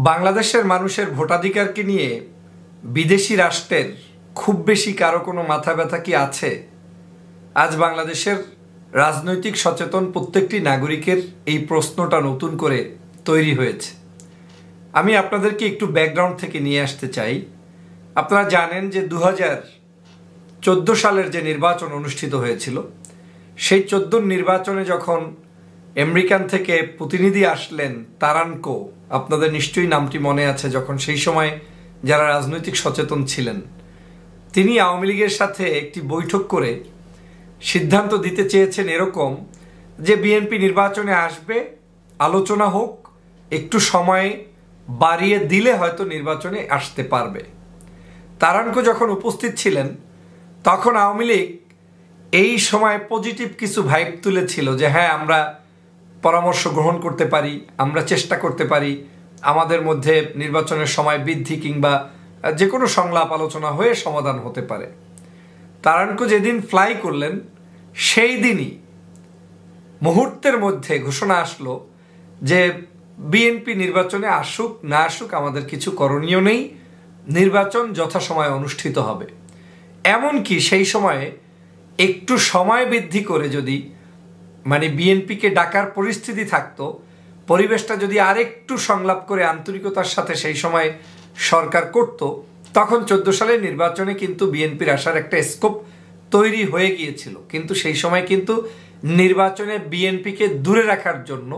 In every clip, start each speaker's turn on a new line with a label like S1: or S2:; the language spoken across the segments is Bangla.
S1: বাংলাদেশের মানুষের ভোটাধিকারকে নিয়ে বিদেশি রাষ্ট্রের খুব বেশি কারো কোনো মাথা ব্যথা কি আছে? আজ বাংলাদেশের রাজনৈতিক সচেতন প্রত্যেকটি নাগরিকের এই প্রশ্নটা নতুন করে তৈরি হয়েছে। আমি আপনাদেরকে একটু ব্যাকগ্রাউন্ড থেকে নিয়ে আসতে চাই। আপনারা জানেন যে 2014 সালের যে নির্বাচন অনুষ্ঠিত হয়েছিল, সেই 14 নির্বাচনে যখন আমেরিকান থেকে প্রতিনিধি আসলেন তারানকো, আপনাদের নিশ্চয়ই নামটি মনে আছে, যখন সেই সময় যারা রাজনৈতিক সচেতন ছিলেন তিনি আওয়ামী লীগের সাথে একটি বৈঠক করে সিদ্ধান্ত দিতে চেয়েছেন এরকম যে বিএনপি নির্বাচনে আসবে, আলোচনা হোক, একটু সময় বাড়িয়ে দিলে হয়তো নির্বাচনে আসতে পারবে। তারানকো যখন উপস্থিত ছিলেন তখন আওয়ামী লীগ এই সময় পজিটিভ কিছু ভাইব তুলেছিল যে হ্যাঁ, আমরা পরামর্শ গ্রহণ করতে পারি, আমরা চেষ্টা করতে পারি, আমাদের মধ্যে নির্বাচনের সময় বৃদ্ধি কিংবা যে কোনো সংলাপ আলোচনা হয়ে সমাধান হতে পারে। তারানকো যেদিন ফ্লাই করলেন সেই দিনই মুহূর্তের মধ্যে ঘোষণা আসলো যে বিএনপি নির্বাচনে আসুক না আসুক আমাদের কিছু করণীয় নেই, নির্বাচন যথাসময়ে অনুষ্ঠিত হবে। এমনকি সেই সময়ে একটু সময় বৃদ্ধি করে যদি বিএনপিকে ডাকার পরিস্থিতি থাকতো, পরিবেশটা যদি আরেকটু সংলাপ করে আন্তরিকতার সাথে সেই সময় সরকার করত, তখন 14 সালের নির্বাচনে কিন্তু বিএনপির আসার একটা স্কোপ তৈরি হয়ে গিয়েছিল। কিন্তু সেই সময় কিন্তু নির্বাচনে বিএনপিকে দূরে রাখার জন্য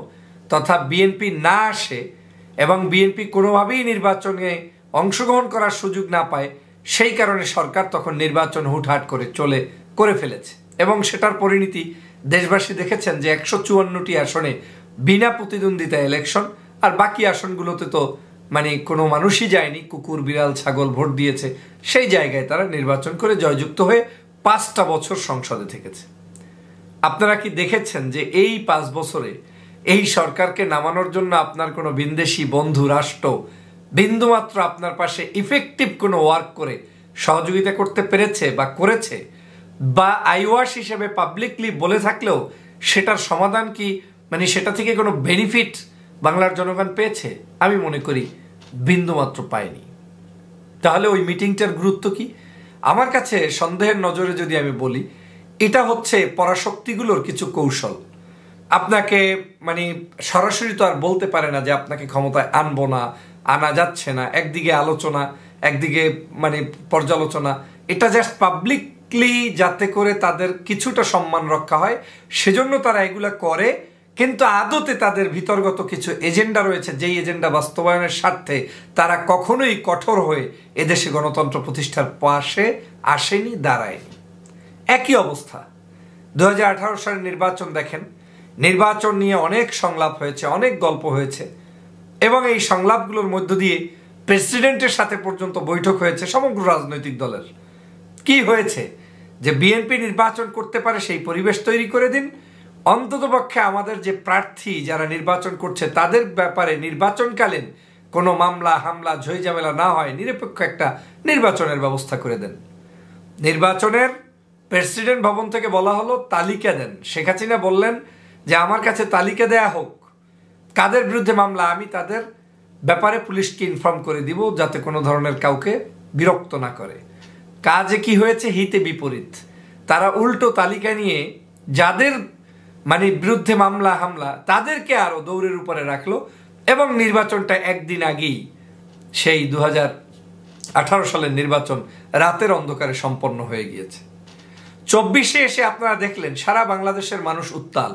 S1: তথা বিএনপি না আসে এবং বিএনপি কোনোভাবেই নির্বাচনে অংশগ্রহণ করার সুযোগ না পায়, সেই কারণে সরকার তখন নির্বাচন হুটহাট করে ফেলেছে। এবং সেটার পরিণতি দেশবাসী দেখেছেন যে 154টি আসনে বিনা প্রতিদ্বন্দ্বিতা ইলেকশন, আর বাকি আসনগুলোতে তো কোনো মানুষই যায়নি, কুকুর বিড়াল ছাগল ভোট দিয়েছে। সেই জায়গায় তারা নির্বাচন করে জয়যুক্ত হয়ে 5টা বছর সংসদে থেকেছে। আপনারা কি দেখেছেন যে এই 5 বছরে এই সরকারকে নামানোর জন্য আপনার কোনো বিদেশি বন্ধু রাষ্ট্র বিন্দুমাত্র আপনার পাশে ইফেক্টিভ কোনো ওয়ার্ক করে সহযোগিতা করতে পেরেছে বা করেছে? বা আইওয়াস হিসেবে পাবলিকলি বলে থাকলেও সেটার সমাধান কি সেটা থেকে কোনো বেনিফিট বাংলার জনগণ পেয়েছে? আমি মনে করি বিন্দুমাত্র পায়নি। তাহলে ওই মিটিংটার গুরুত্ব কি? আমার কাছে সন্দেহের নজরে যদি আমি বলি, এটা হচ্ছে পরাশক্তিগুলোর কিছু কৌশল। আপনাকে সরাসরি তো আর বলতে পারে না যে আপনাকে ক্ষমতায় আনবো না, আনা যাচ্ছে না। একদিকে আলোচনা, একদিকে পর্যালোচনা। এটা জাস্ট পাবলিকলি যাতে করে তাদের কিছুটা সম্মান রক্ষা হয়, সেজন্য তারা এগুলা করে। কিন্তু আদতে তাদের ভিতরগত কিছু এজেন্ডা রয়েছে, যেই এজেন্ডা বাস্তবায়নের স্বার্থে তারা কখনোই কঠোর হয়ে এদেশে গণতন্ত্র প্রতিষ্ঠার পাশে আসেনি, দাঁড়ায়নি। একই অবস্থা 2018 সালের নির্বাচন দেখেন। নির্বাচন নিয়ে অনেক সংলাপ হয়েছে, অনেক গল্প হয়েছে, এবং এই সংলাপগুলোর মধ্য দিয়ে প্রেসিডেন্টের সাথে পর্যন্ত বৈঠক হয়েছে সমগ্র রাজনৈতিক দলের। কি হয়েছে? যে বিএনপি নির্বাচন করতে পারে সেই পরিবেশ তৈরি করে দিন, অন্ততপক্ষে আমাদের যে প্রার্থী যারা নির্বাচন করছে তাদের ব্যাপারে নির্বাচনকালীন কোনো মামলা হামলা ঝইঝামেলা না হয়, নিরপেক্ষ একটা নির্বাচনের ব্যবস্থা করে দেন। নির্বাচনের প্রেসিডেন্ট ভবন থেকে বলা হলো তালিকা দেন। শেখ হাসিনা বললেন যে আমার কাছে তালিকা দেয়া হোক, কাদের বিরুদ্ধে মামলা আমি তাদের ব্যাপারে পুলিশকে ইনফর্ম করে দিব, যাতে কোনো ধরনের কাউকে বিরক্ত না করে। কাজে কি হয়েছে? হিতে বিপরীত। তারা উল্টো তালিকা নিয়ে যাদের বিরুদ্ধে মামলা হামলা তাদেরকে আরো দৌড়ের উপরে রাখলো, এবং নির্বাচনটা একদিন আগেই, সেই 2018 সালের নির্বাচন রাতের অন্ধকারে সম্পন্ন হয়ে গিয়েছে। 24-এ এসে আপনারা দেখলেন সারা বাংলাদেশের মানুষ উত্তাল,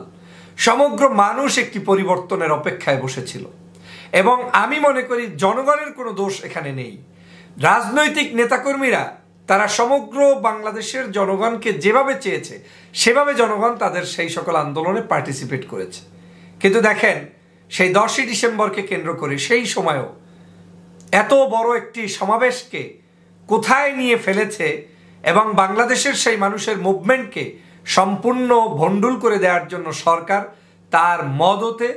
S1: সমগ্র মানুষ একটি পরিবর্তনের অপেক্ষায় বসেছিল। এবং আমি মনে করি জনগণের কোনো দোষ এখানে নেই। রাজনৈতিক নেতাকর্মীরা তারা সমগ্র বাংলাদেশের জনগণকে যেভাবে চেয়েছে সেভাবে জনগণ তাদের সেই সকল আন্দোলনে পার্টিসিপেট করেছে। কিন্তু দেখেন, সেই 10ই ডিসেম্বরকে কেন্দ্র করে সেই সময়ও এত বড় একটি সমাবেশকে কোথায় নিয়ে ফেলেছে, এবং বাংলাদেশের সেই মানুষের মুভমেন্টকে সম্পূর্ণ ভণ্ডুল করে দেওয়ার জন্য সরকার তার মদতে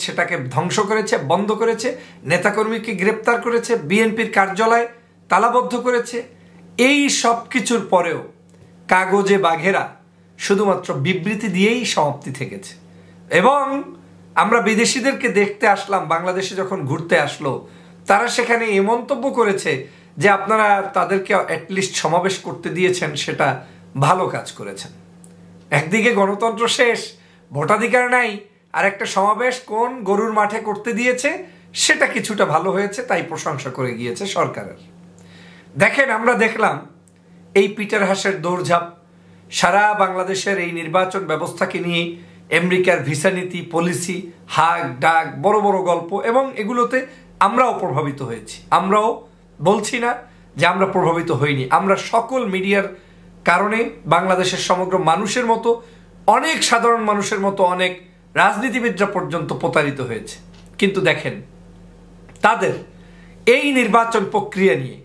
S1: সেটাকে ধ্বংস করেছে, বন্ধ করেছে, নেতাকর্মীকে গ্রেপ্তার করেছে, বিএনপির কার্যালয় তালাবদ্ধ করেছে। এই সব কিছুর পরেও কাগজে বাঘেরা শুধুমাত্র বিবৃতি দিয়েই সমাপ্তি থেকেছে। এবং আমরা বিদেশিদেরকে দেখতে আসলাম, বাংলাদেশে যখন ঘুরতে আসলো, তারা সেখানে এ মন্তব্য করেছে যে আপনারা তাদেরকে অ্যাটলিস্ট সমাবেশ করতে দিয়েছেন, সেটা ভালো কাজ করেছেন। একদিকে গণতন্ত্র শেষ, ভোটাধিকার নাই, আর একটা সমাবেশ কোন গরুর মাঠে করতে দিয়েছে, সেটা কিছুটা ভালো হয়েছে, তাই প্রশংসা করে গিয়েছে সরকারের। দেখেন, আমরা দেখলাম এই পিটার হাসের দৌড়ঝাঁপ, সারা বাংলাদেশের এই নির্বাচন ব্যবস্থাকে নিয়ে আমেরিকার ভিসা নীতি, পলিসি, হাক ডাক, বড় বড় গল্প, এবং এগুলোতে আমরাও প্রভাবিত হয়েছি। আমরাও বলছি না যে আমরা প্রভাবিত হইনি, আমরা সকল মিডিয়ার কারণে বাংলাদেশের সমগ্র মানুষের মতো, অনেক সাধারণ মানুষের মতো অনেক রাজনীতিবিদরা পর্যন্ত প্রতারিত হয়েছে। কিন্তু দেখেন, তাদের এই নির্বাচন প্রক্রিয়া নিয়ে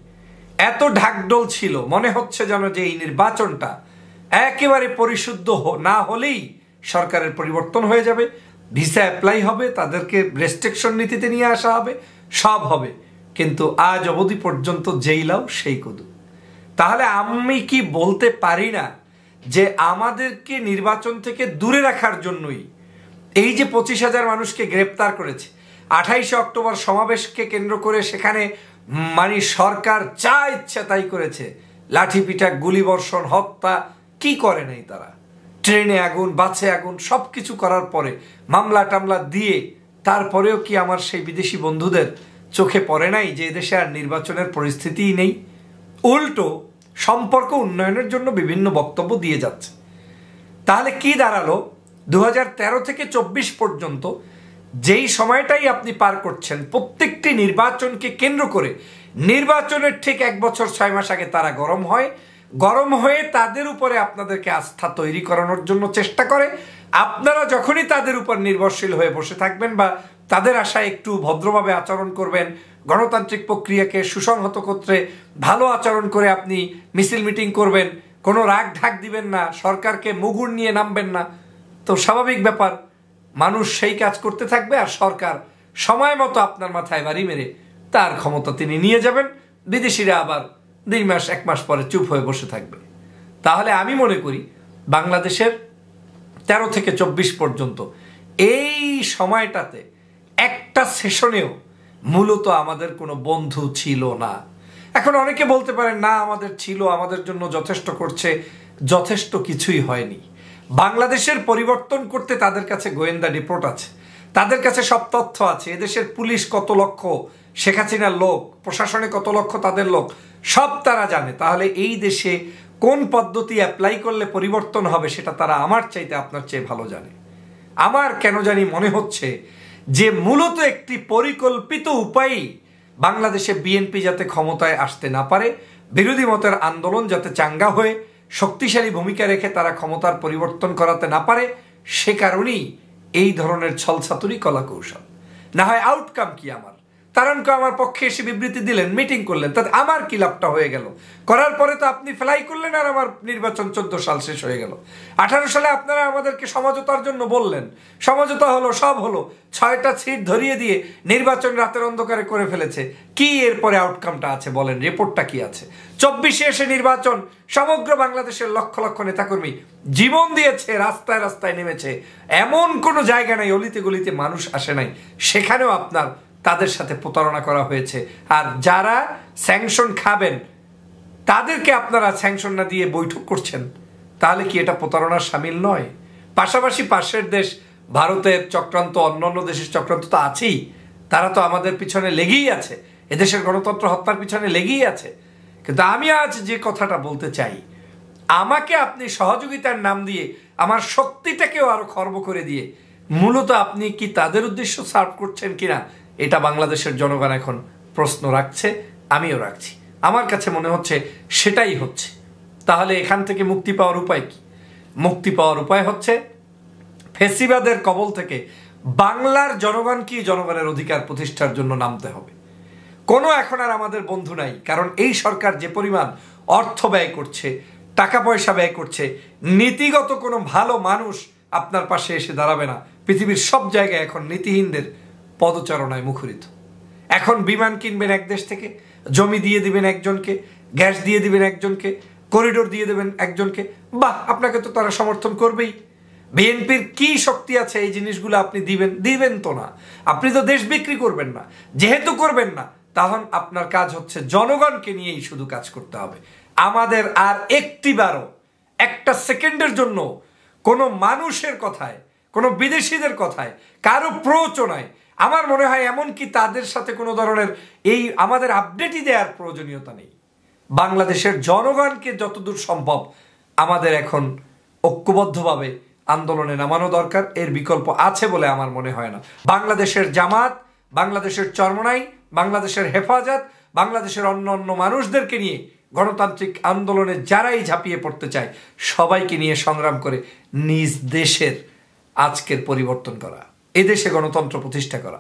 S1: এত ঢাকঢোল ছিল, মনে হচ্ছে যেন যে এই নির্বাচনটা একেবারে পরিশুদ্ধ না হলেই সরকারের পরিবর্তন হয়ে যাবে, ভিসা অ্যাপ্লাই হবে, তাদেরকে রেস্ট্রিকশন নীতিতে নিয়ে আসা হবে, সব হবে। কিন্তু আজ অবধি পর্যন্ত যেই লাউ সেই কদু। তাহলে আমি কি বলতে পারি না যে আমাদেরকে নির্বাচন থেকে দূরে রাখার জন্যই এই যে 25,000 মানুষকে গ্রেপ্তার করেছে, 28 অক্টোবর সমাবেশকে কেন্দ্র করে সেখানে মানে সরকার যা ইচ্ছা তাই করেছে, লাঠি পিটা, গুলিবর্ষণ, হত্যা, কি করে নাই তারা? ট্রেনে আগুন, বাসে আগুন, সব কিছু করার পরে মামলা টামলা দিয়ে তারপরেও কি আমার সেই বিদেশি বন্ধুদের চোখে পড়ে নাই যে এদেশে আর নির্বাচনের পরিস্থিতিই নেই? উল্টো সম্পর্ক উন্নয়নের জন্য বিভিন্ন বক্তব্য দিয়ে যাচ্ছে। তাহলে কি দাঁড়ালো? 2013 থেকে 24 পর্যন্ত যেই সময়টাই আপনি পার করছেন, প্রত্যেকটি নির্বাচনকে কেন্দ্র করে নির্বাচনের ঠিক 1 বছর 6 মাস আগে তারা গরম হয়ে তাদের উপরে আপনাদেরকে আস্থা তৈরি করানোর জন্য চেষ্টা করে। আপনারা যখনই তাদের উপর নির্ভরশীল হয়ে বসে থাকবেন বা তাদের আশায় একটু ভদ্রভাবে আচরণ করবেন, গণতান্ত্রিক প্রক্রিয়াকে সুসংহত করতে ভালো আচরণ করে আপনি মিছিল মিটিং করবেন, কোনো রাগ ঢাক দিবেন না, সরকারকে মুগুর নিয়ে নামবেন না, তো স্বাভাবিক ব্যাপার, মানুষ সেই কাজ করতে থাকবে আর সরকার সময় মতো আপনার মাথায় বাড়ি মেরে তার ক্ষমতা তিনি নিয়ে যাবেন। বিদেশিরা আবার 2 মাস 1 মাস পরে চুপ হয়ে বসে থাকবে। তাহলে আমি মনে করি বাংলাদেশের 13 থেকে 24 পর্যন্ত এই সময়টাতে একটা সেশনেও মূলত আমাদের কোনো বন্ধু ছিল না। এখন অনেকে বলতে পারেন না, আমাদের ছিল, আমাদের জন্য যথেষ্ট করছে। যথেষ্ট কিছুই হয়নি। বাংলাদেশের পরিবর্তন করতে তাদের কাছে গোয়েন্দা রিপোর্ট আছে, তাদের কাছে সব তথ্য আছে। এদেশের পুলিশ কত লক্ষ, শেখ হাসিনার লোক, প্রশাসনে কত লক্ষ তাদের লোক, সব তারা জানে। তাহলে এই দেশে কোন পদ্ধতি অ্যাপ্লাই করলে পরিবর্তন হবে সেটা তারা আমার চাইতে আপনার চেয়ে ভালো জানে। আমার কেন জানি মনে হচ্ছে যে মূলত একটি পরিকল্পিত উপায়ই বাংলাদেশে বিএনপি যাতে ক্ষমতায় আসতে না পারে, বিরোধী মতের আন্দোলন যাতে চাঙ্গা হয়ে শক্তিশালী ভূমিকা রেখে তারা ক্ষমতার পরিবর্তন করাতে না পারে, সে কারণেই এই ধরনের ছলছাতুরি কলাকৌশল। না হয় আউটকাম কি? আমার তারানকে আমার পক্ষে এসে বিবৃতি দিলেন, মিটিং করলেন, তাতে আমার কি লাভটা হয়ে গেল? করার পরে তো আপনি ফ্লাই করলেন আর আমার নির্বাচন 14 সাল শেষ হয়ে গেল। 18 সালে আপনারা আমাদেরকে সমঝোতার জন্য বললেন, সমঝোতা হলো, সব হলো, 6টা সিট ধরিয়ে দিয়ে নির্বাচন রাতের অন্ধকারে করে ফেলেছে। কি এরপরে আউটকামটা আছে বলেন? রিপোর্টটা কি আছে? 24-এ এসে নির্বাচন, সমগ্র বাংলাদেশের লক্ষ লক্ষ নেতাকর্মী জীবন দিয়েছে, রাস্তায় রাস্তায় নেমেছে, এমন কোনো জায়গা নাই, অলিতে গলিতে মানুষ আসে নাই, সেখানেও আপনার তাদের সাথে প্রতারণা করা হয়েছে। আর যারা স্যাংশন খাবেন তাদেরকে আপনারা স্যাংশন না দিয়ে বৈঠক করছেন, তাহলে কি এটা প্রতারণার সামিল নয়? পাশাপাশি পাশের দেশ ভারতের চক্রান্ত, অন্যান্য দেশের চক্রান্ত তো আছেই, তারা তো আমাদের পিছনে লেগেই আছে, এদেশের গণতন্ত্র হত্যার পিছনে লেগেই আছে। কিন্তু আমি আজ যে কথাটা বলতে চাই, আমাকে আপনি সহযোগিতার নাম দিয়ে আমার শক্তিটাকেও আরো খর্ব করে দিয়ে মূলত আপনি কি তাদের উদ্দেশ্য সার্ভ করছেন কিনা, এটা বাংলাদেশের জনগণ এখন প্রশ্ন রাখছে, আমিও রাখছি। আমার কাছে মনে হচ্ছে সেটাই হচ্ছে। তাহলে এখান থেকে মুক্তি পাওয়ার উপায় কি? মুক্তি পাওয়ার উপায় হচ্ছে ফেসিবাদের কবল থেকে বাংলার জনগণকে জনগণের অধিকার প্রতিষ্ঠার জন্য নামতে হবে। কোনো এখন আর আমাদের বন্ধু নাই, কারণ এই সরকার যে পরিমাণ অর্থ ব্যয় করছে, টাকা পয়সা ব্যয় করছে, নীতিগত কোনো ভালো মানুষ আপনার পাশে এসে দাঁড়াবে না। পৃথিবীর সব জায়গায় এখন নীতিহীনদের পদচারণায় মুখরিত। এখন বিমান কিনবেন এক দেশ থেকে, জমি দিয়ে দিবেন একজনকে, গ্যাস দিয়ে দিবেন একজনকে, করিডোর দিয়ে দেবেন একজনকে, বাহ, আপনাকে তো তারা সমর্থন করবেই। বিএনপির কি শক্তি আছে এই জিনিসগুলো আপনি দিবেন তো না। আপনি তো দেশ বিক্রি করবেন না, যেহেতু করবেন না তখন আপনার কাজ হচ্ছে জনগণকে নিয়েই শুধু কাজ করতে হবে। আমাদের আর একটিবারও একটা সেকেন্ডের জন্য কোনো মানুষের কথায়, কোনো বিদেশিদের কথায়, কারো প্ররোচনায় আমার মনে হয় এমনকি তাদের সাথে কোনো ধরনের এই আমাদের আপডেটই দেওয়ার প্রয়োজনীয়তা নেই। বাংলাদেশের জনগণকে যতদূর সম্ভব আমাদের এখন ঐক্যবদ্ধভাবে আন্দোলনে নামানো দরকার। এর বিকল্প আছে বলে আমার মনে হয় না। বাংলাদেশের জামাত, বাংলাদেশের চরমনাই, বাংলাদেশের হেফাজত, বাংলাদেশের অন্য অন্য মানুষদেরকে নিয়ে গণতান্ত্রিক আন্দোলনে যারাই ঝাঁপিয়ে পড়তে চায় সবাইকে নিয়ে সংগ্রাম করে নিজ দেশের আজকের পরিবর্তন করা, এদেশে গণতন্ত্র প্রতিষ্ঠা করা।